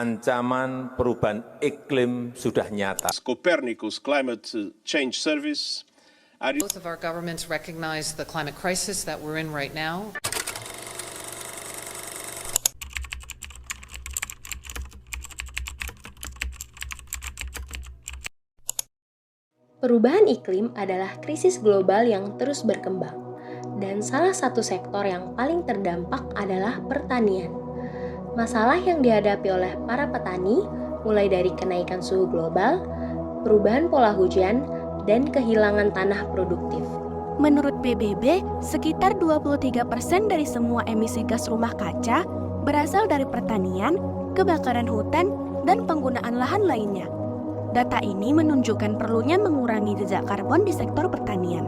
ancaman perubahan iklim sudah nyata. Copernicus Climate Change Service. Both of our governments recognize the climate crisis that we're in right now. Perubahan iklim adalah krisis global yang terus berkembang, dan salah satu sektor yang paling terdampak adalah pertanian. Masalah yang dihadapi oleh para petani mulai dari kenaikan suhu global, perubahan pola hujan, dan kehilangan tanah produktif. Menurut PBB, sekitar 23% dari semua emisi gas rumah kaca berasal dari pertanian, kebakaran hutan, dan penggunaan lahan lainnya. Data ini menunjukkan perlunya mengurangi jejak karbon di sektor pertanian.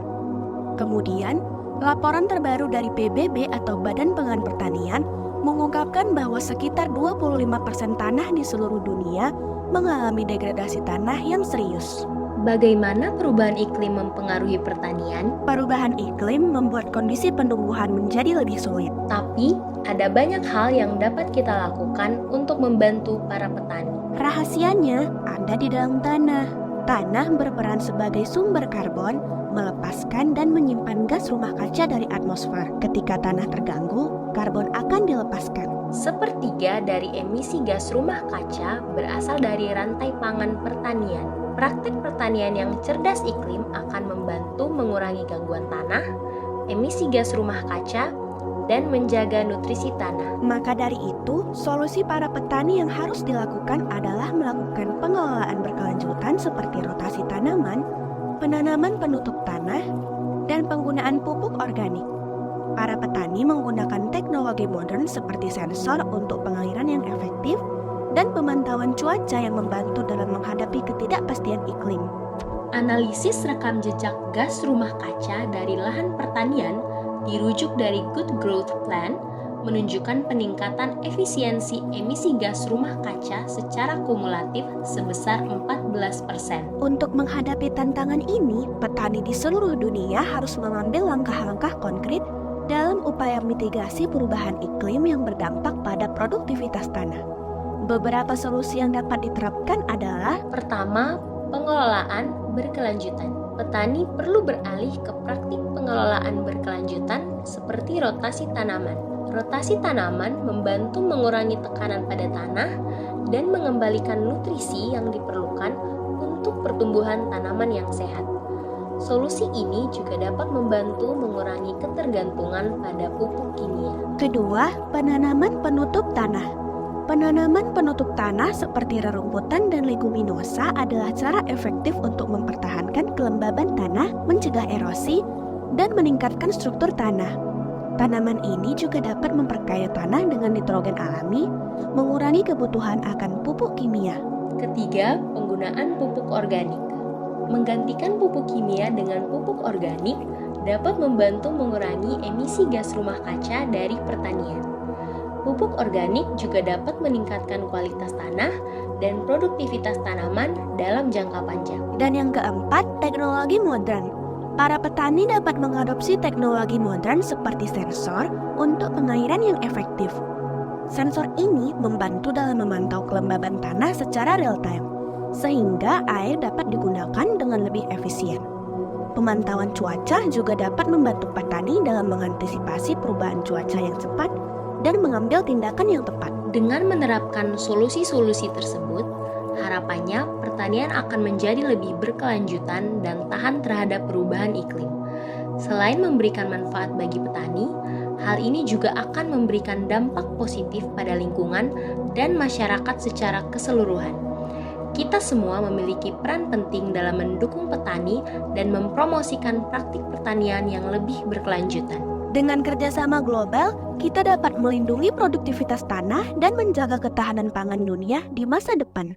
Kemudian, laporan terbaru dari PBB atau Badan Pangan Pertanian mengungkapkan bahwa sekitar 25% tanah di seluruh dunia mengalami degradasi tanah yang serius. Bagaimana perubahan iklim mempengaruhi pertanian? Perubahan iklim membuat kondisi penumbuhan menjadi lebih sulit. Tapi, ada banyak hal yang dapat kita lakukan untuk membantu para petani. Rahasianya ada di dalam tanah. Tanah berperan sebagai sumber karbon, melepaskan dan menyimpan gas rumah kaca dari atmosfer. Ketika tanah terganggu, karbon akan dilepaskan. Sepertiga dari emisi gas rumah kaca berasal dari rantai pangan pertanian. Praktek pertanian yang cerdas iklim akan membantu mengurangi gangguan tanah, emisi gas rumah kaca, dan menjaga nutrisi tanah. Maka dari itu, solusi para petani yang harus dilakukan adalah melakukan pengelolaan berkelanjutan seperti rotasi tanaman, penanaman penutup tanah, dan penggunaan pupuk organik. Para petani menggunakan teknologi modern seperti sensor untuk pengairan yang efektif dan pemantauan cuaca yang membantu dalam menghadapi ketidakpastian iklim. Analisis rekam jejak gas rumah kaca dari lahan pertanian dirujuk dari Good Growth Plan menunjukkan peningkatan efisiensi emisi gas rumah kaca secara kumulatif sebesar 14%. Untuk menghadapi tantangan ini, petani di seluruh dunia harus mengambil langkah-langkah konkret dalam upaya mitigasi perubahan iklim yang berdampak pada produktivitas tanah. Beberapa solusi yang dapat diterapkan adalah: pertama, pengelolaan berkelanjutan. Petani perlu beralih ke praktik pengelolaan berkelanjutan seperti rotasi tanaman. Rotasi tanaman membantu mengurangi tekanan pada tanah dan mengembalikan nutrisi yang diperlukan untuk pertumbuhan tanaman yang sehat. Solusi ini juga dapat membantu mengurangi ketergantungan pada pupuk kimia. Kedua, penanaman penutup tanah. Penanaman penutup tanah seperti rerumputan dan leguminosa adalah cara efektif untuk mempertahankan kelembaban tanah, mencegah erosi, dan meningkatkan struktur tanah. Tanaman ini juga dapat memperkaya tanah dengan nitrogen alami, mengurangi kebutuhan akan pupuk kimia. Ketiga, penggunaan pupuk organik. Menggantikan pupuk kimia dengan pupuk organik dapat membantu mengurangi emisi gas rumah kaca dari pertanian. Pupuk organik juga dapat meningkatkan kualitas tanah dan produktivitas tanaman dalam jangka panjang. Dan yang keempat, teknologi modern. Para petani dapat mengadopsi teknologi modern seperti sensor untuk pengairan yang efektif. Sensor ini membantu dalam memantau kelembaban tanah secara real-time, sehingga air dapat digunakan dengan lebih efisien. Pemantauan cuaca juga dapat membantu petani dalam mengantisipasi perubahan cuaca yang cepat dan mengambil tindakan yang tepat. Dengan menerapkan solusi-solusi tersebut, harapannya pertanian akan menjadi lebih berkelanjutan dan tahan terhadap perubahan iklim. Selain memberikan manfaat bagi petani, hal ini juga akan memberikan dampak positif pada lingkungan dan masyarakat secara keseluruhan. Kita semua memiliki peran penting dalam mendukung petani dan mempromosikan praktik pertanian yang lebih berkelanjutan. Dengan kerjasama global, kita dapat melindungi produktivitas tanah dan menjaga ketahanan pangan dunia di masa depan.